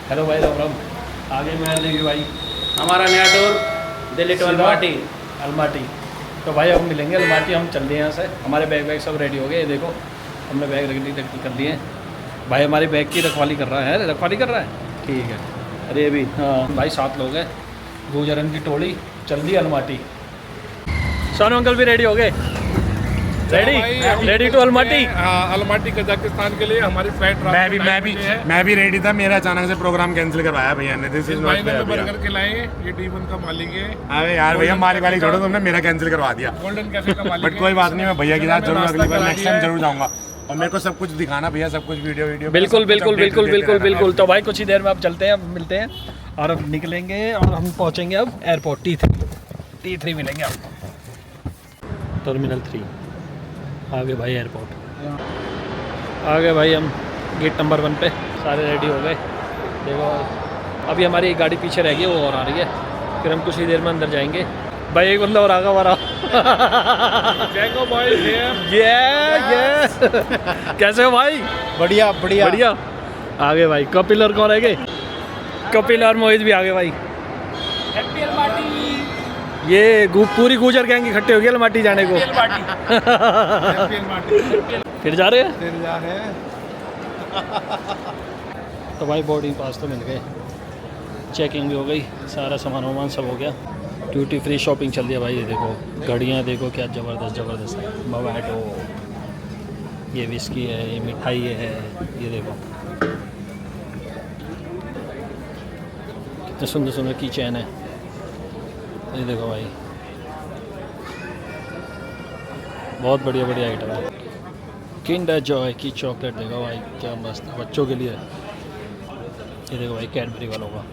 Hello भाई राम राम। आगे मैं लेगी भाई हमारा नया टूर दिल्ली टू अलमाटी। अलमाटी तो भाई अब मिलेंगे अलमाटी। हम चल दिए यहाँ से, हमारे बैग सब रेडी हो गए। ये देखो हमने बैग रेडी कर लिए हैं। भाई हमारी बैग की रखवाली कर रहा है। रखवाली कर रहा है, ठीक है। अरे अभी हाँ भाई 7 लोग हैं। गुजरन की टोली चल दी अलमाटी। सोनू अंकल भी रेडी हो गए। Ready to Almaty. हाँ, अलमाटी कजाकिस्तान के लिए हमारी फ्लाइट। मैं भी रेडी था। मेरा अचानक से प्रोग्राम कैंसिल करवाया भैया ने। This is not fair. Burger खिलाए, ये D1 का मालिक है। अरे यार भैया मालिक वाली छोड़ो, तुमने मेरा कैंसिल करवा दिया। गोल्डन कैफे का मालिक बट कोई बात नहीं, मैं भैया के साथ जरूर अगली बार नेक्स्ट टाइम जरूर जाऊंगा। और मेरे को सब कुछ दिखाना भैया, सब कुछ वीडियो बिल्कुल बिल्कुल बिल्कुल बिल्कुल बिल्कुल। तो भाई कुछ ही देर में अब चलते हैं, अब मिलते हैं और अब निकलेंगे और हम पहुंचेंगे अब एयरपोर्ट T3 मिलेंगे आपको। टर्मिनल 3 आ गए भाई एयरपोर्ट। आ गए भाई हम गेट नंबर 1 पे। सारे रेडी हो गए। देखो अभी हमारी एक गाड़ी पीछे रह गई, वो और आ रही है। फिर हम कुछ ही देर में अंदर जाएंगे। भाई एक बंदा और आगा हमारा। कैसे हो भाई? बढ़िया बढ़िया बढ़िया। आ गए भाई। कपिल और कौन रह गए? कपिल और मोहित भी आ गए भाई। ये पूरी गुजर गैंग इकट्ठे हो गई अलमाटी जाने को। फिर जा रहे हैं। तो भाई बोर्डिंग पास तो मिल गए, चेकिंग भी हो गई, सारा सामान वामान सब हो गया। ड्यूटी फ्री शॉपिंग चल रही है भाई। ये देखो घड़ियाँ देखो क्या ज़बरदस्त है। मोवैटो, ये विस्की है, ये मिठाई है, ये देखो कितने सुंदर सुंदर की चैन है। ये देखो भाई बहुत बढ़िया बढ़िया आइटम है। किंडर जॉय की चॉकलेट देखो भाई क्या मस्त, बच्चों के लिए। ये देखो भाई कैडबरी वालों का।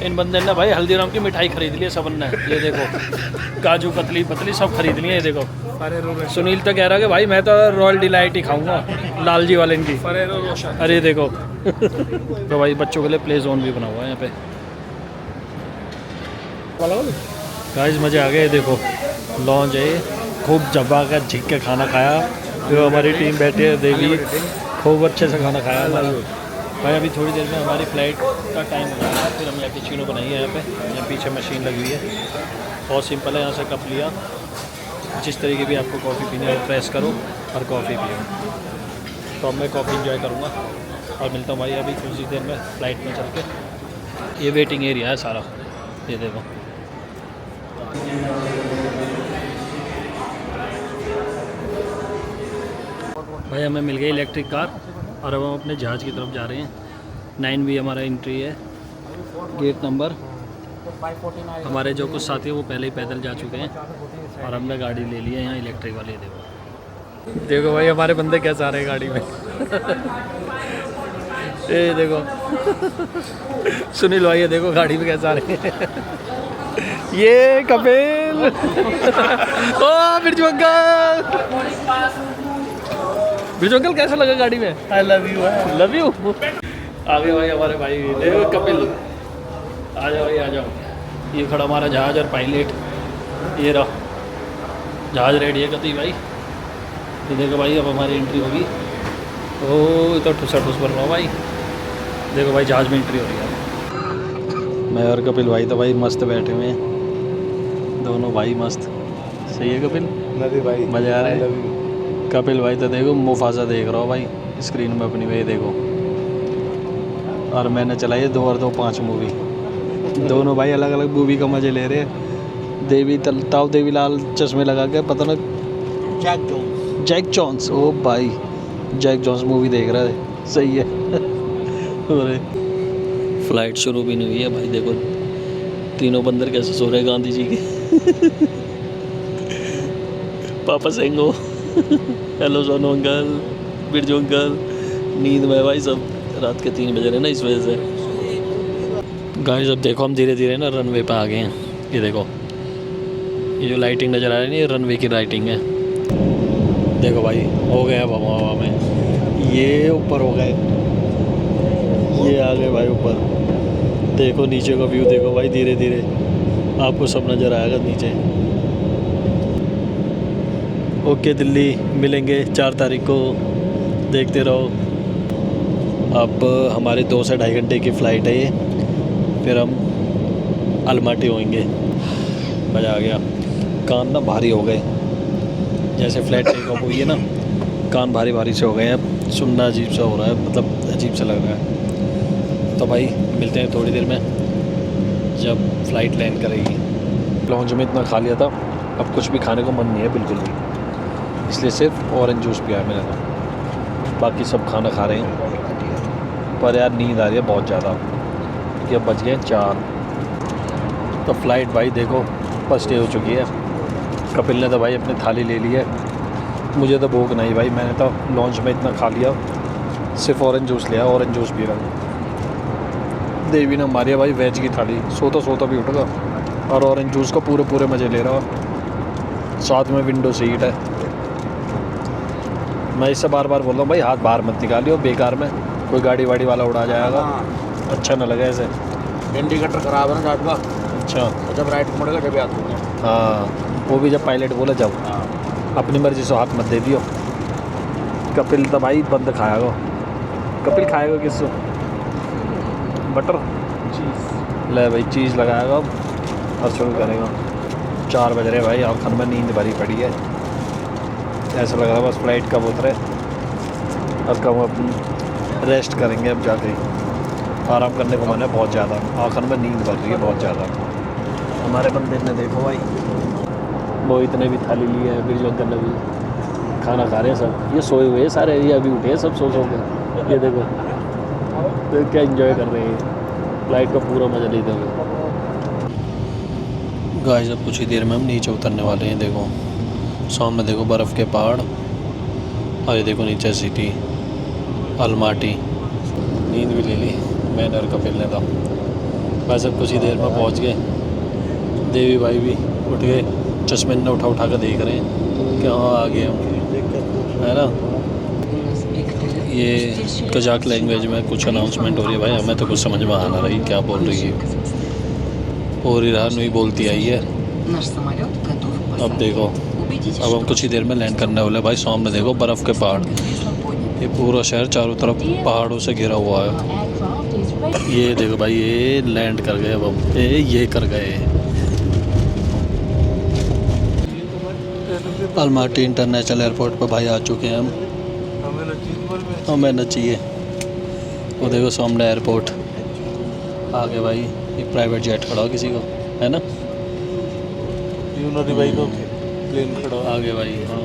इन बंदे ने भाई हल्दीराम की मिठाई खरीद ली है सब ने। ये देखो काजू कतली पतली सब खरीद ली है। ये देखो सुनील तो कह रहा है कि भाई मैं तो रॉयल डिलाइट ही खाऊंगा, लाल जी वाले की। अरे देखो तो भाई बच्चों के लिए प्ले जोन भी बना हुआ है यहाँ पे। गाइस मज़े आ गए। देखो लॉन्च है, खूब जब्बा का झिक के खाना खाया। जो हमारी टीम बैठी है देवी, खूब अच्छे से खाना खाया भाई। अभी थोड़ी देर में हमारी फ़्लाइट का टाइम हो रहा है। फिर हम यहाँ कैपुचिनो बनाएंगे। यहाँ पे यहाँ पीछे मशीन लगी हुई है, बहुत सिंपल है। यहाँ से कप लिया, जिस तरीके भी आपको कॉफ़ी पीनी है प्रेस करो और कॉफ़ी पियो। तो अब मैं कॉफ़ी इंजॉय करूँगा और मिलता हूँ भाई अभी कुछ ही देर में फ़्लाइट में चल के। ये वेटिंग एरिया है सारा, ये देखो। भाई हमें मिल गई इलेक्ट्रिक कार और अब हम अपने जहाज़ की तरफ जा रहे हैं। 9B हमारा एंट्री है, गेट नंबर। हमारे जो कुछ साथी हैं वो पहले ही पैदल जा चुके हैं और हमने गाड़ी ले ली है यहाँ इलेक्ट्रिक वाली। देखो भाई हमारे बंदे कैसे आ रहे हैं गाड़ी में। ये देखो सुनील भाई, ये देखो गाड़ी में कैसे आ रहे हैं। ये कपिल। ओ बिरजू अंकल, बिरजू अंकल कैसा लगा गाड़ी में? I love you. Love you. आगे भाई हमारे भाई देखो कपिल, आ जाओ भाई आ जाओ। ये खड़ा हमारा जहाज़ और पायलट, ये रहा जहाज़ रेडी है कती भाई। ये देखो भाई अब हमारी एंट्री होगी। ओ तो ठुसा ठुस बन रहा भाई। देखो भाई जहाज़ में एंट्री हो रही है। मैं और कपिल भाई तो भाई मस्त बैठे हुए हैं, दोनों भाई मस्त। सही है कपिल? भाई मज़ा आ रहा है। कपिल भाई तो देखो मुफासा देख रहा हो भाई स्क्रीन में अपनी में, देखो। और मैंने चलाई 2 और 2 5 मूवी। दोनों भाई अलग अलग मूवी का मज़े ले रहे हैं। ताऊ देवी लाल चश्मे लगा के, पता ना जैक जॉन्स। ओ भाई जैक जॉन्स मूवी देख रहा है, सही है। अरे फ्लाइट शुरू भी नहीं हुई है भाई। देखो तीनों बंदर कैसे सो रहे हैं गांधी जी के। पापा सेंगो। Hello Sonu uncle, Birju uncle. नींद में भाई सब, रात के 3 बजे रहे ना, इस वजह से। गाइस अब देखो हम धीरे धीरे ना रनवे पे आ गए हैं। ये देखो ये जो लाइटिंग नज़र आ रही है ये रनवे की लाइटिंग है। देखो भाई हो गए अब हम हवा में, ये ऊपर हो गए, ये आ गए भाई ऊपर। देखो नीचे का व्यू देखो भाई, धीरे धीरे आपको सब नज़र आएगा नीचे। ओके दिल्ली, मिलेंगे 4 तारीख को, देखते रहो। अब हमारे 2 से ढाई घंटे की फ़्लाइट है ये, फिर हम अलमाटी होंगे। मज़ा आ गया। कान ना भारी हो गए, जैसे फ़्लाइट टेक ऑफ हुई है ना, कान भारी भारी से हो गए हैं। अब सुनना अजीब सा हो रहा है, मतलब अजीब सा लग रहा है। तो भाई मिलते हैं थोड़ी देर में जब फ़्लाइट लैंड करेगी। लॉन्च में इतना खा लिया था, अब कुछ भी खाने को मन नहीं है बिल्कुल भी, इसलिए सिर्फ ऑरेंज जूस पिया है मैंने तो। बाकी सब खाना खा रहे हैं, पर यार नींद आ रही है बहुत ज़्यादा, क्योंकि अब बज गए 4। तो फ़्लाइट भाई देखो फर्स्ट डे हो चुकी है। कपिल ने तो भाई अपनी थाली ले ली है, मुझे तो भूख नहीं भाई, मैंने तो लॉन्च में इतना खा लिया, सिर्फ ऑरेंज जूस लिया, ऑरेंज जूस पी रहा हूँ। देवी ने मारी है भाई वेज की थाली, सोता सोता भी उठेगा और ऑरेंज जूस का पूरे मज़े ले रहा। साथ में विंडो सीट है। मैं इससे बार बार बोल रहा हूँ भाई हाथ बाहर मत निकालियो, बेकार में कोई गाड़ी वाड़ी वाला उड़ा जाएगा, अच्छा ना लगे ऐसे। इंडिकेटर खराब है ना गाड़ी का। अच्छा, जब राइट मुड़ेगा जब याद करूँगा। हाँ वो भी जब पायलट बोला जब, अपनी मर्ज़ी से हाथ मत दे दियो। कपिल तो भाई बंद खाएगा। कपिल खाएगा किससे? बटर चीज़ ले भाई, चीज़ लगाएगा और शुरू करेगा। 4 बज रहे भाई, आँखों में नींद भरी पड़ी है, ऐसा लग रहा है बस फ़्लाइट कब उतरे और कब अपनी रेस्ट करेंगे। अब जाके आराम करने को मन है बहुत ज़्यादा, आँखों में नींद भर रही है बहुत ज़्यादा। हमारे बंदे ने देखो भाई, वो इतने भी थाली लिए है, बिरजू अंकल ने भी खाना खा रहे हैं सब। ये सोए हुए हैं सारे, ये अभी उठे हैं सब सो के। ये देखो तो क्या एंजॉय कर रहे हैं, फ्लाइट का पूरा मज़ा लेते हुए। गाइस अब कुछ ही देर में हम नीचे उतरने वाले हैं। देखो सामने देखो बर्फ़ के पहाड़, और ये देखो नीचे सिटी अलमाटी। नींद भी ले ली मैंने और कपिल ने, तो बस अब कुछ ही देर में पहुंच गए। देवी भाई भी उठ गए, चश्मे ने उठा के देख रहे हैं कि हाँ आ गए हम, है ना। ये कजाक लैंग्वेज में कुछ अनाउंसमेंट हो रही है भाई, हमें तो कुछ समझ में आ ना रही क्या बोल रही है। और ईरान में बोलती आई है। अब देखो अब हम कुछ ही देर में लैंड करने वाले भाई। सामने देखो बर्फ़ के पहाड़, ये पूरा शहर चारों तरफ पहाड़ों से घिरा हुआ है। ये देखो भाई ये लैंड कर गए, अब हम ये कर गए। अलमाटी इंटरनेशनल एयरपोर्ट पर भाई आ चुके हैं हम। हमें न चाहिए। वो देखो सामने एयरपोर्ट आ गए भाई। ये प्राइवेट जेट खड़ा हो किसी को, है ना। प्लेन खड़ा आ गए भाई। हाँ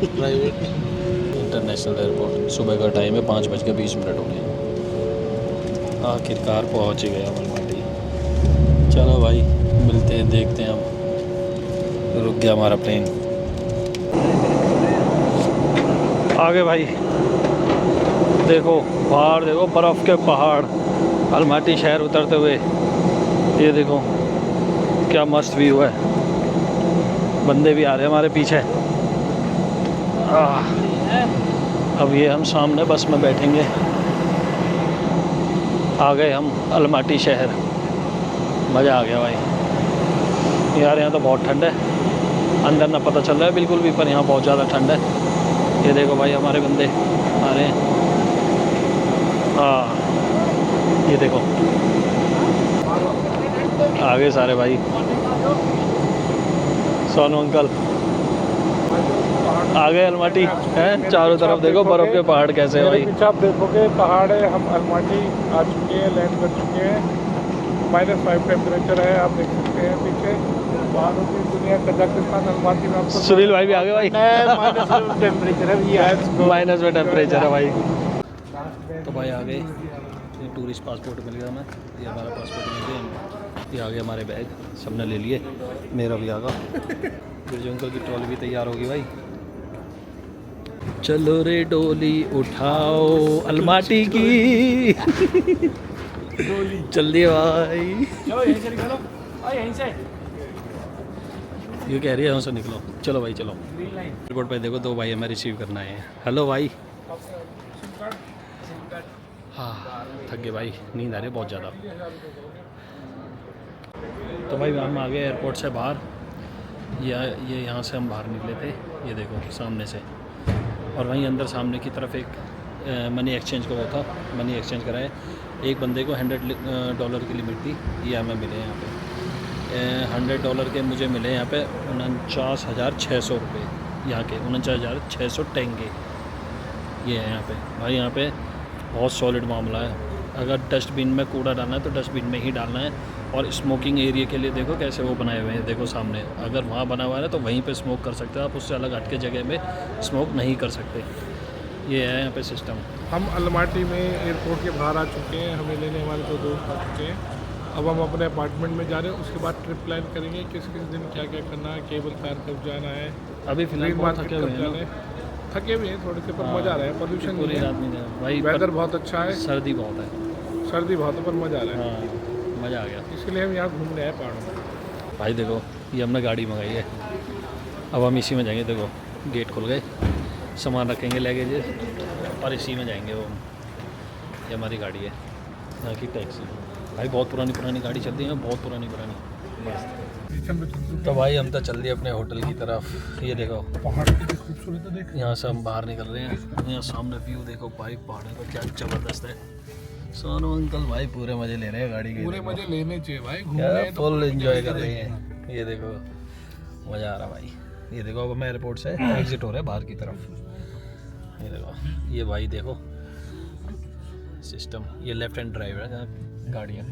प्राइवेट इंटरनेशनल एयरपोर्ट। सुबह का टाइम है, 5:20 हो गए। आखिरकार पहुँच ही गए हम अलमाटी। चलो भाई मिलते हैं, देखते हैं हम। रुक गया हमारा प्लेन। आगे भाई देखो बाहर, देखो बर्फ़ के पहाड़, अलमाटी शहर उतरते हुए। ये देखो क्या मस्त व्यू है। बंदे भी आ रहे हैं हमारे पीछे। अब ये हम सामने बस में बैठेंगे। आ गए हम अलमाटी शहर। मज़ा आ गया भाई। यार यहाँ तो बहुत ठंड है, अंदर ना पता चल रहा है बिल्कुल भी, पर यहाँ बहुत ज़्यादा ठंड है। ये देखो भाई हमारे बंदे आ रहे हैं। हाँ ये देखो आ गए सारे भाई। सोनू अंकल आ गए अलमाटी हैं। चारों तरफ देखो बर्फ़ के पहाड़ कैसे है भाई। पीछे आप देखोगे पहाड़ है, हम अलमाटी आ चुके हैं, लैंड कर चुके हैं। -5 टेम्परेचर है, आप देख सकते हैं पीछे। बाहर की दुनिया कजाकिस्तान अलमाटी में आपको सुनील भाई भी आ गए भाई। -में टेम्परेचर है, माइनस में टेम्परेचर है भाई। तो भाई आ गए, ये टूरिस्ट पासपोर्ट मिल गया हमें, ये हमारा पासपोर्ट मिल गया। ये आ गए हमारे बैग, सबने ले लिए, मेरा भी आ गया। बिरजू अंकल की ट्रॉली भी तैयार होगी भाई। चलो रे डोली उठाओ अलमाटी की। चल दिए भाई। यहीं से ये कह रही है यहाँ से निकलो। चलो भाई चलो। एयरपोर्ट पे देखो 2 भाई हमें रिसीव करना है। हेलो भाई। हाँ थक गए भाई, नींद आ रही है बहुत ज़्यादा। तो भाई हम आ गए एयरपोर्ट से बाहर। ये यहाँ से हम बाहर निकले थे, ये देखो सामने से। और वहीं अंदर सामने की तरफ एक मनी एक्सचेंज का वो था, मनी एक्सचेंज कराए। एक बंदे को $100 की लिमिट थी, ये हमें मिले यहाँ पे। $100 के मुझे मिले यहाँ पे 49,600 रुपये, यहाँ के 49,600 टेंगे ये है यहाँ पे। भाई यहाँ पे बहुत सॉलिड मामला है। अगर डस्टबिन में कूड़ा डालना है तो डस्टबिन में ही डालना है। और स्मोकिंग एरिया के लिए देखो कैसे वो बनाए हुए हैं, देखो सामने। अगर वहाँ बना हुआ है तो वहीं पे स्मोक कर सकते हो आप, उससे अलग हट के जगह में स्मोक नहीं कर सकते। ये है यहाँ पे सिस्टम। हम अलमाटी में एयरपोर्ट के बाहर आ चुके हैं, हमें लेने हमारे 2 दोस्त आ चुके हैं। अब हम अपने अपार्टमेंट में जा रहे हैं, उसके बाद ट्रिप प्लान करेंगे किस किस दिन क्या क्या करना है, केबल कार कब जाना है, अभी फिलहाल ग्रीन बहुत मार्केट थके हुए कब हैं जाना ना। है। थके हुए हैं थोड़े से, पर मज़ा आ रहा है, पोल्यूशन पूरी नहीं रात है, नहीं है भाई, वेदर बहुत अच्छा है, सर्दी बहुत है। सर्दी बहुत है पर मज़ा आ रहा है। हाँ, मज़ा आ गया। इसलिए हम यहाँ घूमने आए पहाड़ों में। भाई देखो ये हमने गाड़ी मंगाई है, अब हम इसी में जाएंगे। देखो गेट खुल गए, सामान रखेंगे लगेज और इसी में जाएंगे वो। ये हमारी गाड़ी है, यहाँ की टैक्सी। भाई बहुत पुरानी गाड़ी चलती है, बहुत पुरानी मस्त। तो भाई हम तो चल दिए अपने होटल की तरफ। ये देखो पहाड़ की खूबसूरत है, देख। यहाँ से हम बाहर निकल रहे हैं। यहाँ सामने व्यू देखो भाई, पहाड़ों का क्या ज़बरदस्त है। सोनू अंकल भाई पूरे मज़े ले रहे हैं गाड़ी के, पूरे मजे लेने चाहिए भाई, घूमने यार हैं तो फुल एंजॉय कर रहे हैं। ये देखो मज़ा आ रहा भाई। ये देखो अब हम एयरपोर्ट से एग्जिट हो रहे हैं बाहर की तरफ। ये देखो, ये भाई देखो सिस्टम, ये लेफ्ट हैंड ड्राइव है गाड़ियाँ।